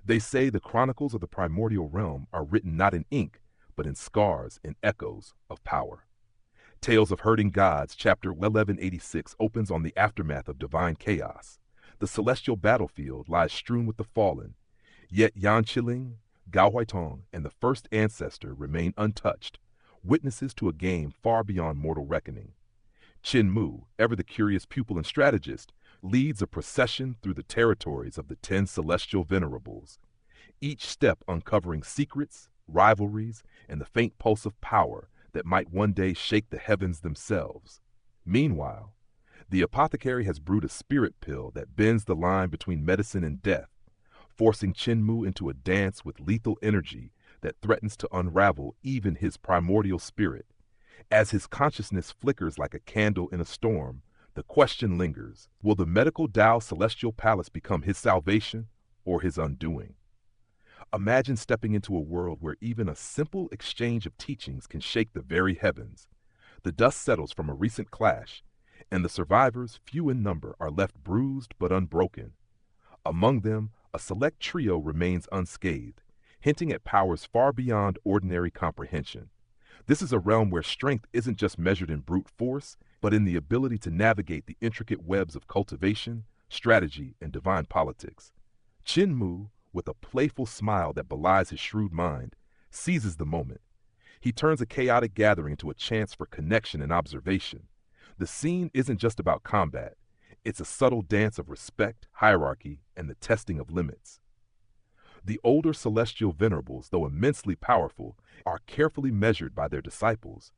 They say the chronicles of the Primordial Realm are written not in ink, but in scars and echoes of power. Tales of Herding Gods, chapter 1186, opens on the aftermath of divine chaos. The celestial battlefield lies strewn with the fallen, yet Yan Qiling, Gao Huaitong, and the First Ancestor remain untouched, witnesses to a game far beyond mortal reckoning. Qin Mu, ever the curious pupil and strategist, leads a procession through the territories of the 10 Celestial Venerables, each step uncovering secrets, rivalries, and the faint pulse of power that might one day shake the heavens themselves. Meanwhile, the Apothecary has brewed a spirit pill that bends the line between medicine and death, forcing Qin Mu into a dance with lethal energy that threatens to unravel even his primordial spirit. As his consciousness flickers like a candle in a storm, the question lingers: will the Medical Dao Celestial Palace become his salvation or his undoing? Imagine stepping into a world where even a simple exchange of teachings can shake the very heavens. The dust settles from a recent clash, and the survivors, few in number, are left bruised but unbroken. Among them, a select trio remains unscathed, hinting at powers far beyond ordinary comprehension. This is a realm where strength isn't just measured in brute force, but in the ability to navigate the intricate webs of cultivation, strategy, and divine politics. Qin Mu, with a playful smile that belies his shrewd mind, seizes the moment. He turns a chaotic gathering into a chance for connection and observation. The scene isn't just about combat. It's a subtle dance of respect, hierarchy, and the testing of limits. The older Celestial Venerables, though immensely powerful, are carefully measured by their disciples.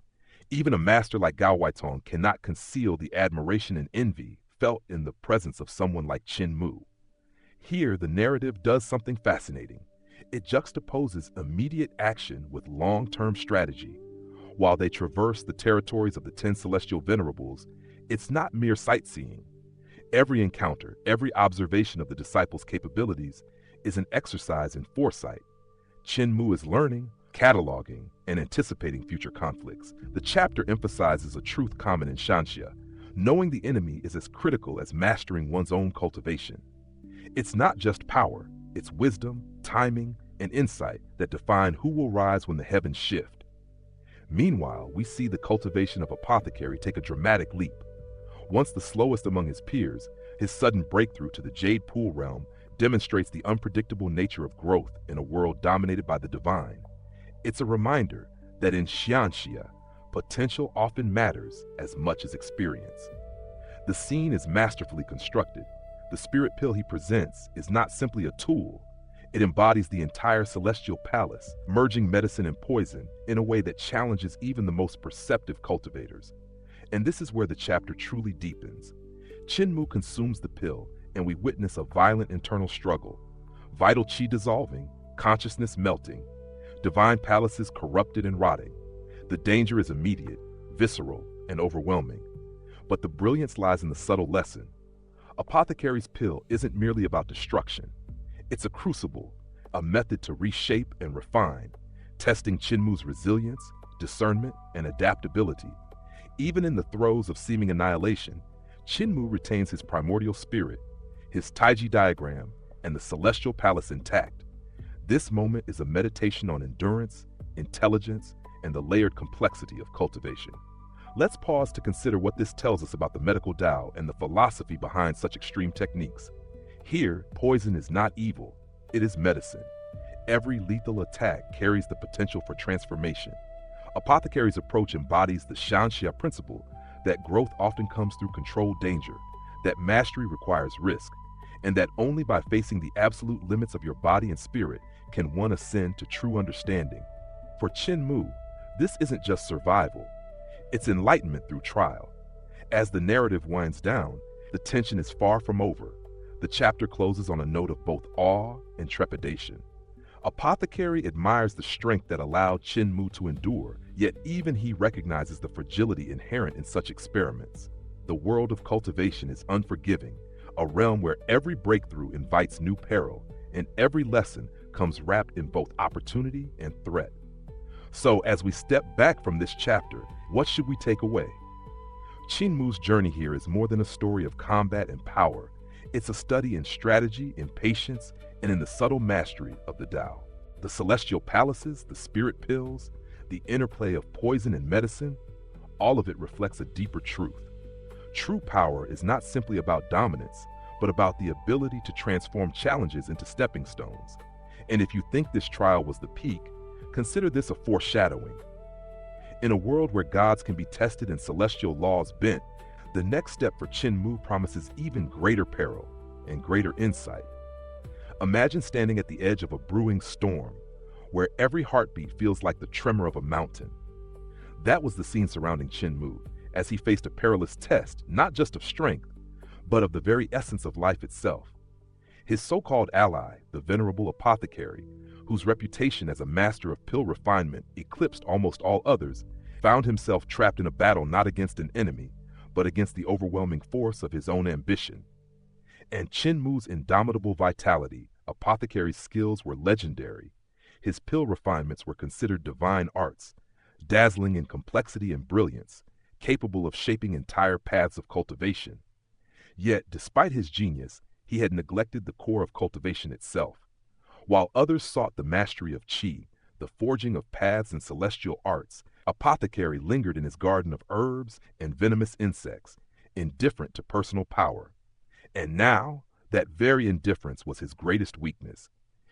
Even a master like Gao Huaitong cannot conceal the admiration and envy felt in the presence of someone like Qin Mu. Here, the narrative does something fascinating. It juxtaposes immediate action with long-term strategy. While they traverse the territories of the 10 Celestial Venerables, it's not mere sightseeing. Every encounter, every observation of the disciples' capabilities is an exercise in foresight. Qin Mu is learning, cataloging, and anticipating future conflicts. The chapter emphasizes a truth common in Shanxia. Knowing the enemy is as critical as mastering one's own cultivation. It's not just power, it's wisdom, timing, and insight that define who will rise when the heavens shift. Meanwhile, we see the cultivation of Apothecary take a dramatic leap. Once the slowest among his peers, his sudden breakthrough to the Jade Pool realm demonstrates the unpredictable nature of growth in a world dominated by the divine. It's a reminder that in Xianxia, potential often matters as much as experience. The scene is masterfully constructed. The spirit pill he presents is not simply a tool. It embodies the entire Celestial Palace, merging medicine and poison in a way that challenges even the most perceptive cultivators. And this is where the chapter truly deepens. Qin Mu consumes the pill, and we witness a violent internal struggle. Vital qi dissolving, consciousness melting, divine palaces corrupted and rotting. The danger is immediate, visceral, and overwhelming. But the brilliance lies in the subtle lesson. Apothecary's pill isn't merely about destruction. It's a crucible, a method to reshape and refine, testing Qin Mu's resilience, discernment, and adaptability. Even in the throes of seeming annihilation, Qin Mu retains his primordial spirit, his Taiji diagram, and the Celestial Palace intact. This moment is a meditation on endurance, intelligence, and the layered complexity of cultivation. Let's pause to consider what this tells us about the Medical Dao and the philosophy behind such extreme techniques. Here, poison is not evil, it is medicine. Every lethal attack carries the potential for transformation. Apothecary's approach embodies the Shanxia principle that growth often comes through controlled danger, that mastery requires risk, and that only by facing the absolute limits of your body and spirit can one ascend to true understanding. For Qin Mu, this isn't just survival, it's enlightenment through trial. As the narrative winds down, the tension is far from over. The chapter closes on a note of both awe and trepidation. Apothecary admires the strength that allowed Qin Mu to endure, yet even he recognizes the fragility inherent in such experiments. The world of cultivation is unforgiving, a realm where every breakthrough invites new peril, and every lesson comes wrapped in both opportunity and threat. So as we step back from this chapter, what should we take away? Qin Mu's journey here is more than a story of combat and power. It's a study in strategy, in patience, and in the subtle mastery of the Tao. The celestial palaces, the spirit pills, the interplay of poison and medicine, all of it reflects a deeper truth. True power is not simply about dominance, but about the ability to transform challenges into stepping stones. And if you think this trial was the peak, consider this a foreshadowing. In a world where gods can be tested and celestial laws bent, the next step for Qin Mu promises even greater peril and greater insight. Imagine standing at the edge of a brewing storm, where every heartbeat feels like the tremor of a mountain. That was the scene surrounding Qin Mu, as he faced a perilous test, not just of strength, but of the very essence of life itself. His so-called ally, the venerable Apothecary, whose reputation as a master of pill refinement eclipsed almost all others, found himself trapped in a battle not against an enemy, but against the overwhelming force of his own ambition. And Qin Mu's indomitable vitality, Apothecary's skills were legendary. His pill refinements were considered divine arts, dazzling in complexity and brilliance, capable of shaping entire paths of cultivation. Yet, despite his genius, he had neglected the core of cultivation itself. While others sought the mastery of qi, the forging of paths and celestial arts, Apothecary lingered in his garden of herbs and venomous insects, indifferent to personal power. And now, that very indifference was his greatest weakness.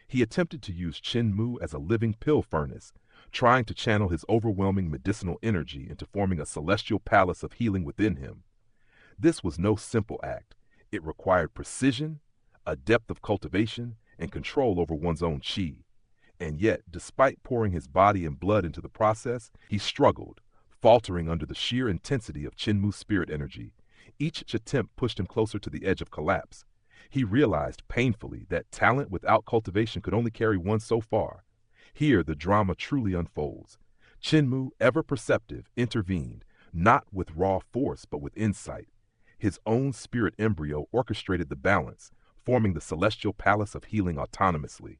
He attempted to use Qin Mu as a living pill furnace, trying to channel his overwhelming medicinal energy into forming a celestial palace of healing within him. This was no simple act. It required precision, a depth of cultivation, and control over one's own qi. And yet, despite pouring his body and blood into the process, he struggled, faltering under the sheer intensity of Qin Mu's spirit energy. Each attempt pushed him closer to the edge of collapse. He realized painfully that talent without cultivation could only carry one so far. Here, the drama truly unfolds. Qin Mu, ever perceptive, intervened, not with raw force, but with insight. His own spirit embryo orchestrated the balance, forming the Celestial Palace of Healing autonomously.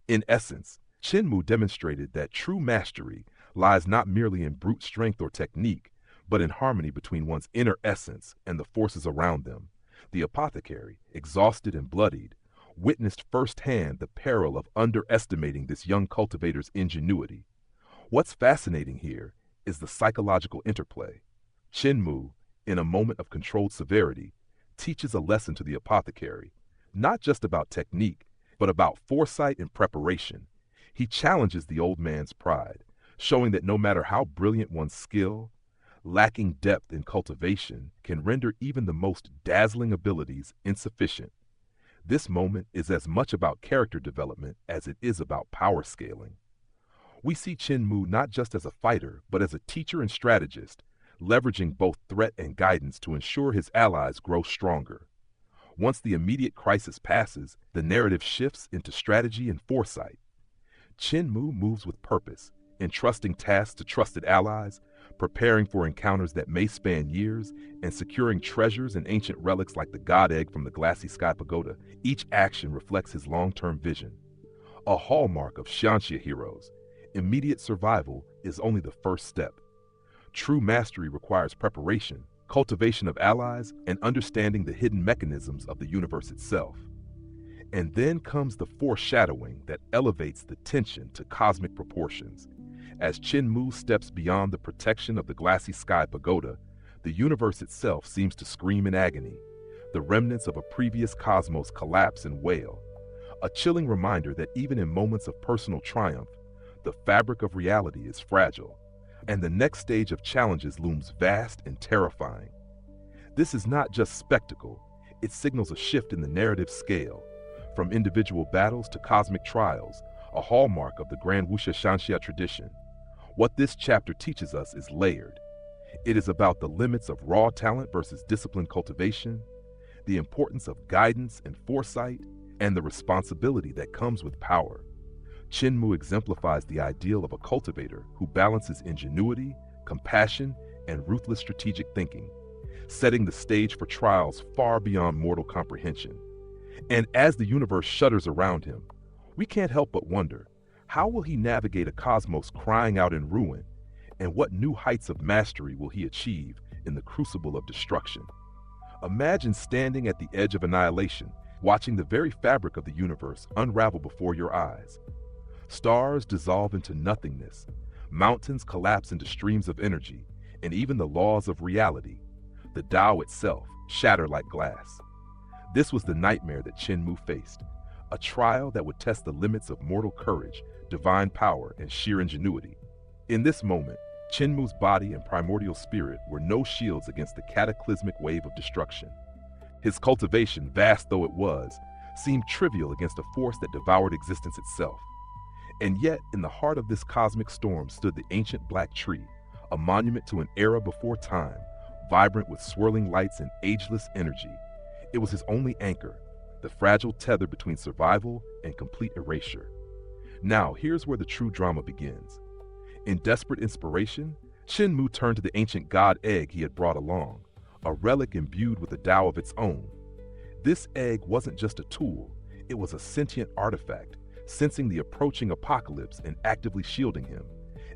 In essence, Qin Mu demonstrated that true mastery lies not merely in brute strength or technique, but in harmony between one's inner essence and the forces around them. The Apothecary, exhausted and bloodied, witnessed firsthand the peril of underestimating this young cultivator's ingenuity. What's fascinating here is the psychological interplay. Qin Mu, in a moment of controlled severity, teaches a lesson to the Apothecary, not just about technique, but about foresight and preparation. He challenges the old man's pride, showing that no matter how brilliant one's skill, lacking depth in cultivation can render even the most dazzling abilities insufficient. This moment is as much about character development as it is about power scaling. We see Qin Mu not just as a fighter, but as a teacher and strategist, leveraging both threat and guidance to ensure his allies grow stronger. Once the immediate crisis passes, the narrative shifts into strategy and foresight. Qin Mu moves with purpose, entrusting tasks to trusted allies, preparing for encounters that may span years, and securing treasures and ancient relics like the god egg from the glassy sky pagoda. Each action reflects his long-term vision. A hallmark of Xianxia heroes, immediate survival is only the first step. True mastery requires preparation, cultivation of allies, and understanding the hidden mechanisms of the universe itself. And then comes the foreshadowing that elevates the tension to cosmic proportions. As Qin Mu steps beyond the protection of the glassy sky pagoda, the universe itself seems to scream in agony. The remnants of a previous cosmos collapse and wail, a chilling reminder that even in moments of personal triumph, the fabric of reality is fragile, and the next stage of challenges looms vast and terrifying. This is not just spectacle, it signals a shift in the narrative scale, from individual battles to cosmic trials, a hallmark of the Grand Wuxia Xianxia tradition. What this chapter teaches us is layered. It is about the limits of raw talent versus disciplined cultivation, the importance of guidance and foresight, and the responsibility that comes with power. Qin Mu exemplifies the ideal of a cultivator who balances ingenuity, compassion, and ruthless strategic thinking, setting the stage for trials far beyond mortal comprehension. And as the universe shudders around him, we can't help but wonder, how will he navigate a cosmos crying out in ruin, and what new heights of mastery will he achieve in the crucible of destruction? Imagine standing at the edge of annihilation, watching the very fabric of the universe unravel before your eyes. Stars dissolve into nothingness, mountains collapse into streams of energy, and even the laws of reality, the Tao itself, shatter like glass. This was the nightmare that Qin Mu faced, a trial that would test the limits of mortal courage, divine power, and sheer ingenuity. In this moment, Qin Mu's body and primordial spirit were no shields against the cataclysmic wave of destruction. His cultivation, vast though it was, seemed trivial against a force that devoured existence itself. And yet, in the heart of this cosmic storm stood the ancient black tree, a monument to an era before time, vibrant with swirling lights and ageless energy. It was his only anchor, the fragile tether between survival and complete erasure. Now, here's where the true drama begins. In desperate inspiration, Qin Mu turned to the ancient god egg he had brought along, a relic imbued with a Tao of its own. This egg wasn't just a tool, it was a sentient artifact, sensing the approaching apocalypse and actively shielding him.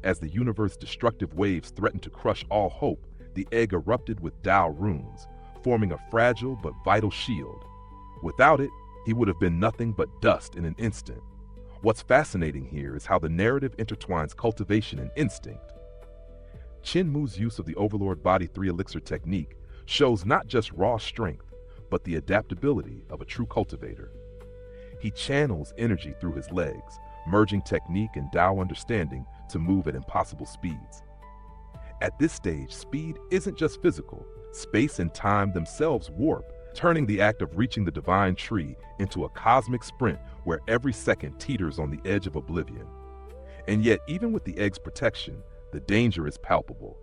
As the universe's destructive waves threatened to crush all hope, the egg erupted with Tao runes, forming a fragile but vital shield. Without it, he would have been nothing but dust in an instant. What's fascinating here is how the narrative intertwines cultivation and instinct. Qin Mu's use of the Overlord Body 3 elixir technique shows not just raw strength, but the adaptability of a true cultivator. He channels energy through his legs, merging technique and Tao understanding to move at impossible speeds. At this stage, speed isn't just physical. Space and time themselves warp, turning the act of reaching the divine tree into a cosmic sprint where every second teeters on the edge of oblivion. And yet, even with the egg's protection, the danger is palpable.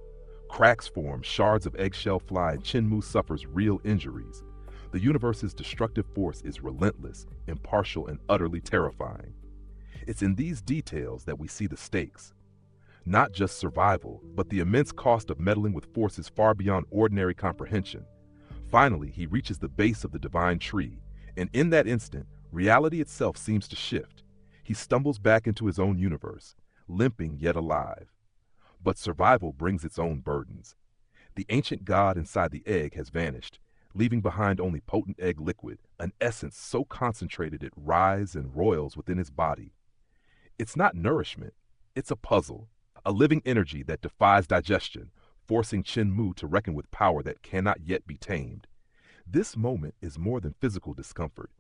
Cracks form, shards of eggshell fly, and Qin Mu suffers real injuries. The universe's destructive force is relentless, impartial, and utterly terrifying. It's in these details that we see the stakes. Not just survival, but the immense cost of meddling with forces far beyond ordinary comprehension. Finally, he reaches the base of the divine tree, and in that instant, reality itself seems to shift. He stumbles back into his own universe, limping yet alive. But survival brings its own burdens. The ancient god inside the egg has vanished, leaving behind only potent egg liquid, an essence so concentrated it writhes and roils within his body. It's not nourishment, it's a puzzle, a living energy that defies digestion, forcing Qin Mu to reckon with power that cannot yet be tamed. This moment is more than physical discomfort.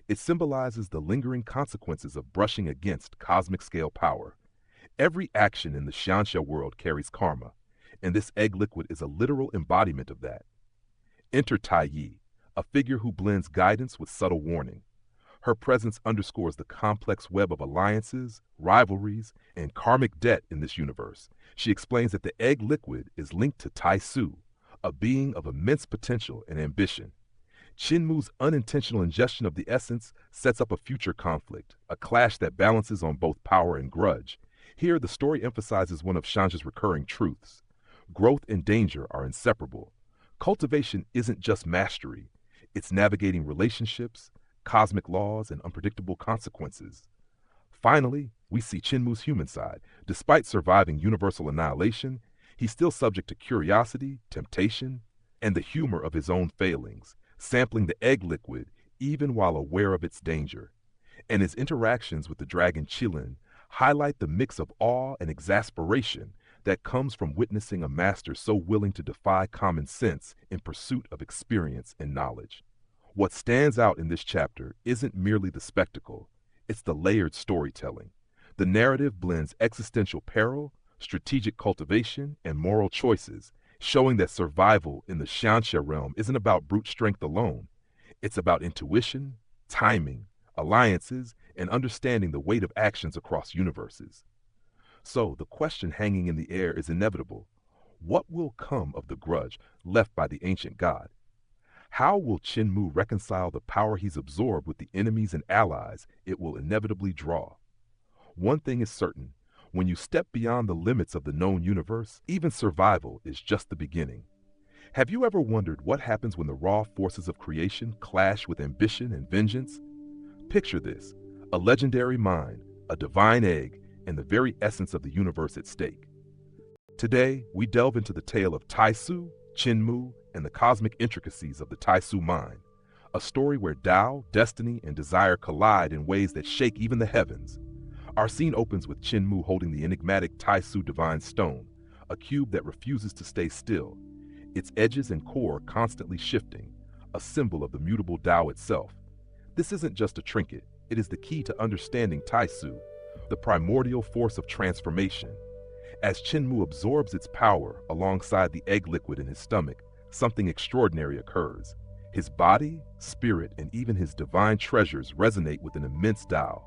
It symbolizes the lingering consequences of brushing against cosmic-scale power. Every action in the Xianxia world carries karma, and this egg liquid is a literal embodiment of that. Enter Tai Yi, a figure who blends guidance with subtle warning. Her presence underscores the complex web of alliances, rivalries, and karmic debt in this universe. She explains that the egg liquid is linked to Tai Su, a being of immense potential and ambition. Qin Mu's unintentional ingestion of the essence sets up a future conflict, a clash that balances on both power and grudge. Here, the story emphasizes one of Xianxia's recurring truths. Growth and danger are inseparable. Cultivation isn't just mastery. It's navigating relationships, cosmic laws, and unpredictable consequences. Finally, we see Qin Mu's human side. Despite surviving universal annihilation, he's still subject to curiosity, temptation, and the humor of his own failings, sampling the egg liquid even while aware of its danger. And his interactions with the dragon Qiling highlight the mix of awe and exasperation that comes from witnessing a master so willing to defy common sense in pursuit of experience and knowledge. What stands out in this chapter isn't merely the spectacle, it's the layered storytelling. The narrative blends existential peril, strategic cultivation, and moral choices, showing that survival in the Xianxia realm isn't about brute strength alone. It's about intuition, timing, alliances, and understanding the weight of actions across universes. So, the question hanging in the air is inevitable. What will come of the grudge left by the ancient god? How will Qin Mu reconcile the power he's absorbed with the enemies and allies it will inevitably draw? One thing is certain. When you step beyond the limits of the known universe, even survival is just the beginning. Have you ever wondered what happens when the raw forces of creation clash with ambition and vengeance? Picture this, a legendary mind, a divine egg, and the very essence of the universe at stake. Today, we delve into the tale of Tai Su, Qin Mu, and the cosmic intricacies of the Tai Su mind, a story where Tao, destiny, and desire collide in ways that shake even the heavens. Our scene opens with Qin Mu holding the enigmatic Tai Su Divine Stone, a cube that refuses to stay still, its edges and core constantly shifting, a symbol of the mutable Tao itself. This isn't just a trinket, it is the key to understanding Tai Su, the primordial force of transformation. As Qin Mu absorbs its power alongside the egg liquid in his stomach, something extraordinary occurs. His body, spirit, and even his divine treasures resonate with an immense Tao,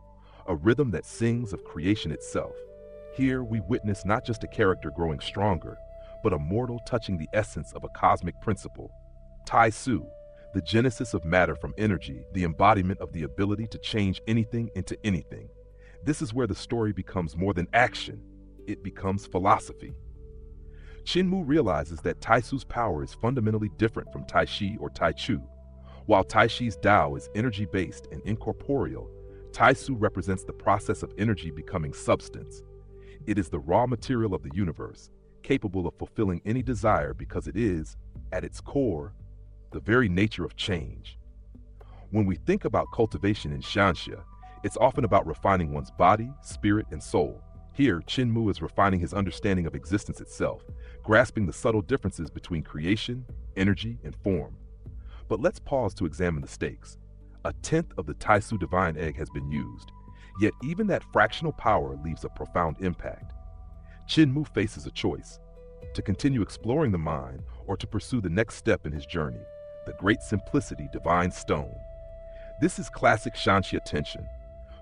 a rhythm that sings of creation itself. Here we witness not just a character growing stronger, but a mortal touching the essence of a cosmic principle. Tai Su, the genesis of matter from energy, the embodiment of the ability to change anything into anything. This is where the story becomes more than action, it becomes philosophy. Qin Mu realizes that Tai Su's power is fundamentally different from Tai Chi or Tai Chu. While Tai Chi's Tao is energy-based and incorporeal, Tai Su represents the process of energy becoming substance. It is the raw material of the universe, capable of fulfilling any desire because it is, at its core, the very nature of change. When we think about cultivation in Xianxia, it's often about refining one's body, spirit, and soul. Here, Qin Mu is refining his understanding of existence itself, grasping the subtle differences between creation, energy, and form. But let's pause to examine the stakes. A tenth of the Tai Su divine egg has been used, yet even that fractional power leaves a profound impact. Qin Mu faces a choice: to continue exploring the mind or to pursue the next step in his journey, the Great Simplicity Divine Stone. This is classic Xianxia tension.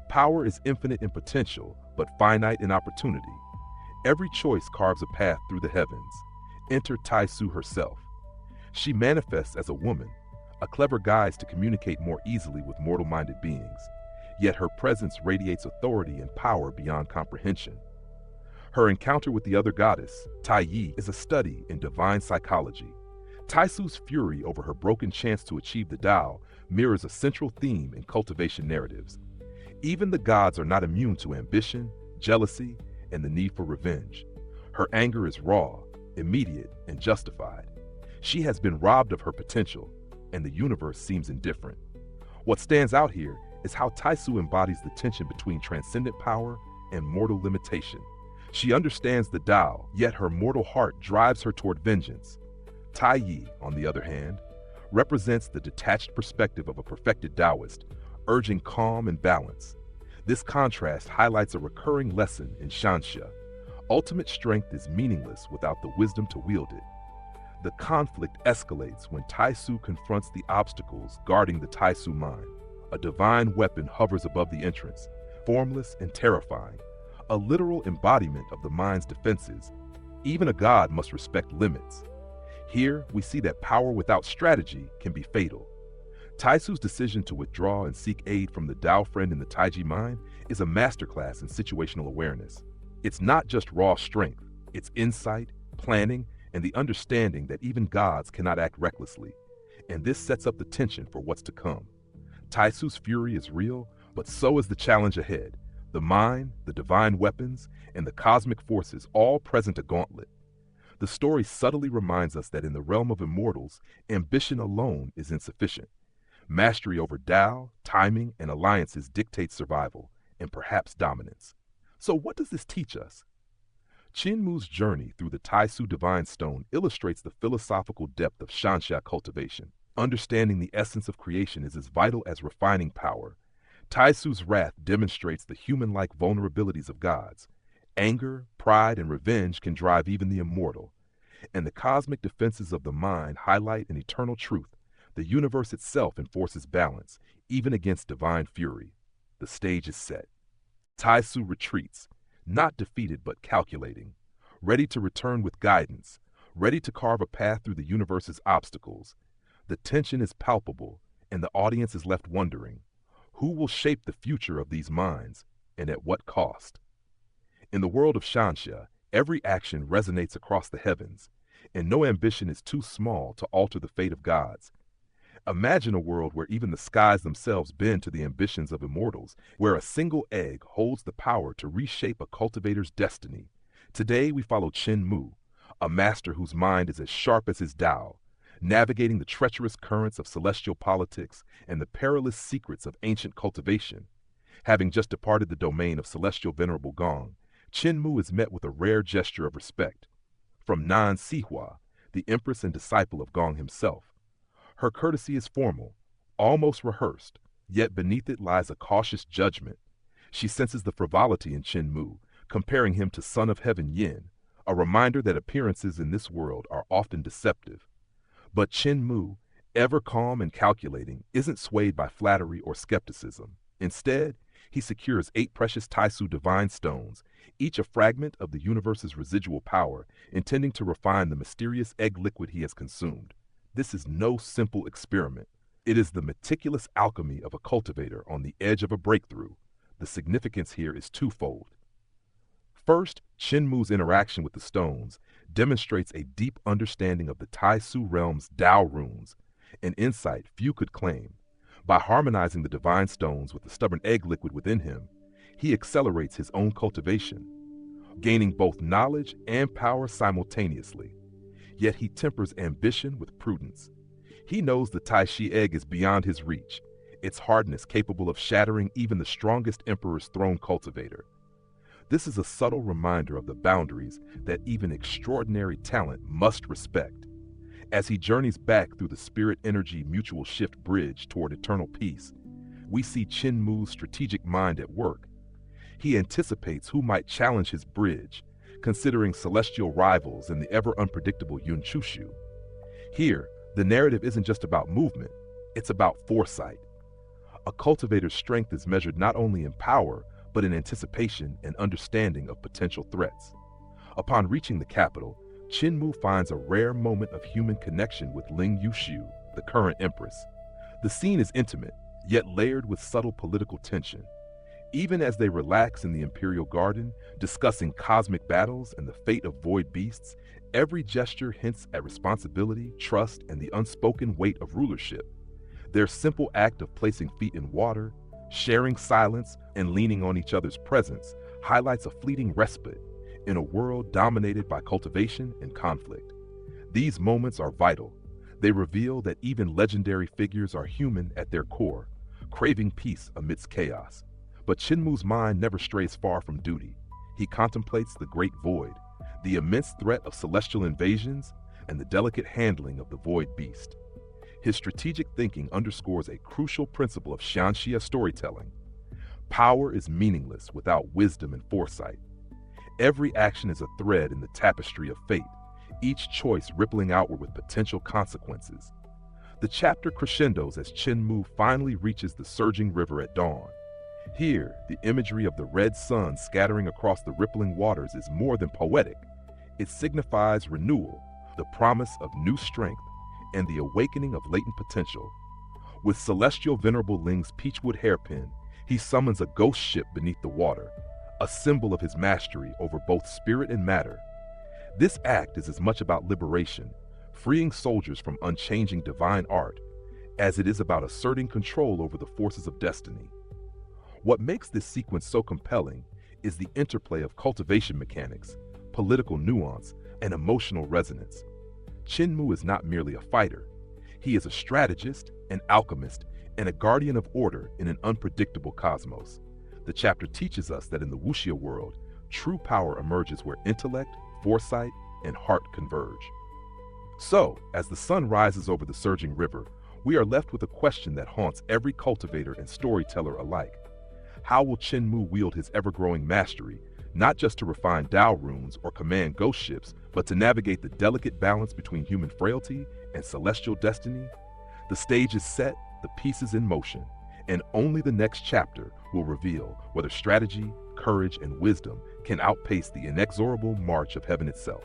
Power is infinite in potential, but finite in opportunity. Every choice carves a path through the heavens. Enter Tai Su herself. She manifests as a woman, a clever guise to communicate more easily with mortal-minded beings. Yet her presence radiates authority and power beyond comprehension. Her encounter with the other goddess, Tai Yi, is a study in divine psychology. Tai Su's fury over her broken chance to achieve the Tao mirrors a central theme in cultivation narratives. Even the gods are not immune to ambition, jealousy, and the need for revenge. Her anger is raw, immediate, and justified. She has been robbed of her potential, and the universe seems indifferent. What stands out here is how Tai Su embodies the tension between transcendent power and mortal limitation. She understands the Tao, yet her mortal heart drives her toward vengeance. Tai Yi, on the other hand, represents the detached perspective of a perfected Taoist, urging calm and balance. This contrast highlights a recurring lesson in Xianxia. Ultimate strength is meaningless without the wisdom to wield it. The conflict escalates when Tai Su confronts the obstacles guarding the Tai Su mind. A divine weapon hovers above the entrance, formless and terrifying, a literal embodiment of the mind's defenses. Even a god must respect limits. Here, we see that power without strategy can be fatal. Tai Su's decision to withdraw and seek aid from the Tao friend in the Taiji mind is a masterclass in situational awareness. It's not just raw strength, it's insight, planning, and the understanding that even gods cannot act recklessly. And this sets up the tension for what's to come. Tai Su's fury is real, but so is the challenge ahead. The mind, the divine weapons, and the cosmic forces all present a gauntlet. The story subtly reminds us that in the realm of immortals, ambition alone is insufficient. Mastery over Tao, timing, and alliances dictates survival, and perhaps dominance. So what does this teach us? Qin Mu's journey through the Tai Su Divine Stone illustrates the philosophical depth of Xianxia cultivation. Understanding the essence of creation is as vital as refining power. Tai Su's wrath demonstrates the human-like vulnerabilities of gods. Anger, pride, and revenge can drive even the immortal. And the cosmic defenses of the mind highlight an eternal truth. The universe itself enforces balance, even against divine fury. The stage is set. Tai Su retreats, not defeated but calculating, ready to return with guidance, ready to carve a path through the universe's obstacles. The tension is palpable, and the audience is left wondering, who will shape the future of these minds, and at what cost? In the world of Xianxia, every action resonates across the heavens, and no ambition is too small to alter the fate of gods. Imagine a world where even the skies themselves bend to the ambitions of immortals, where a single egg holds the power to reshape a cultivator's destiny. Today we follow Qin Mu, a master whose mind is as sharp as his Tao, navigating the treacherous currents of celestial politics and the perilous secrets of ancient cultivation. Having just departed the domain of Celestial Venerable Gong, Qin Mu is met with a rare gesture of respect from Nan Sihua, the empress and disciple of Gong himself. Her courtesy is formal, almost rehearsed, yet beneath it lies a cautious judgment. She senses the frivolity in Qin Mu, comparing him to Son of Heaven Yin, a reminder that appearances in this world are often deceptive. But Qin Mu, ever calm and calculating, isn't swayed by flattery or skepticism. Instead, he secures 8 precious Taisu divine stones, each a fragment of the universe's residual power, intending to refine the mysterious egg liquid he has consumed. This is no simple experiment. It is the meticulous alchemy of a cultivator on the edge of a breakthrough. The significance here is twofold. First, Qin Mu's interaction with the stones demonstrates a deep understanding of the Taisu realm's Dao runes, an insight few could claim. By harmonizing the divine stones with the stubborn egg liquid within him, he accelerates his own cultivation, gaining both knowledge and power simultaneously. Yet he tempers ambition with prudence. He knows the Tai Shi egg is beyond his reach, its hardness capable of shattering even the strongest emperor's throne cultivator. This is a subtle reminder of the boundaries that even extraordinary talent must respect. As he journeys back through the spirit-energy mutual shift bridge toward eternal peace, we see Qin Mu's strategic mind at work. He anticipates who might challenge his bridge, considering celestial rivals in the ever-unpredictable Yunchushu. Here, the narrative isn't just about movement, it's about foresight. A cultivator's strength is measured not only in power, but in anticipation and understanding of potential threats. Upon reaching the capital, Qin Mu finds a rare moment of human connection with Ling Yushu, the current empress. The scene is intimate, yet layered with subtle political tension. Even as they relax in the imperial garden, discussing cosmic battles and the fate of void beasts, every gesture hints at responsibility, trust, and the unspoken weight of rulership. Their simple act of placing feet in water, sharing silence, and leaning on each other's presence highlights a fleeting respite in a world dominated by cultivation and conflict. These moments are vital. They reveal that even legendary figures are human at their core, craving peace amidst chaos. But Qin Mu's mind never strays far from duty. He contemplates the great void, the immense threat of celestial invasions, and the delicate handling of the void beast. His strategic thinking underscores a crucial principle of Xianxia storytelling. Power is meaningless without wisdom and foresight. Every action is a thread in the tapestry of fate, each choice rippling outward with potential consequences. The chapter crescendos as Qin Mu finally reaches the surging river at dawn. Here, the imagery of the red sun scattering across the rippling waters is more than poetic. It signifies renewal, the promise of new strength, and the awakening of latent potential. With Celestial Venerable Ling's peachwood hairpin, he summons a ghost ship beneath the water, a symbol of his mastery over both spirit and matter. This act is as much about liberation, freeing soldiers from unchanging divine art, as it is about asserting control over the forces of destiny. What makes this sequence so compelling is the interplay of cultivation mechanics, political nuance, and emotional resonance. Qin Mu is not merely a fighter. He is a strategist, an alchemist, and a guardian of order in an unpredictable cosmos. The chapter teaches us that in the wuxia world, true power emerges where intellect, foresight, and heart converge. So, as the sun rises over the surging river, we are left with a question that haunts every cultivator and storyteller alike. How will Qin Mu wield his ever-growing mastery, not just to refine Dao runes or command ghost ships, but to navigate the delicate balance between human frailty and celestial destiny? The stage is set, the pieces in motion, and only the next chapter will reveal whether strategy, courage, and wisdom can outpace the inexorable march of heaven itself.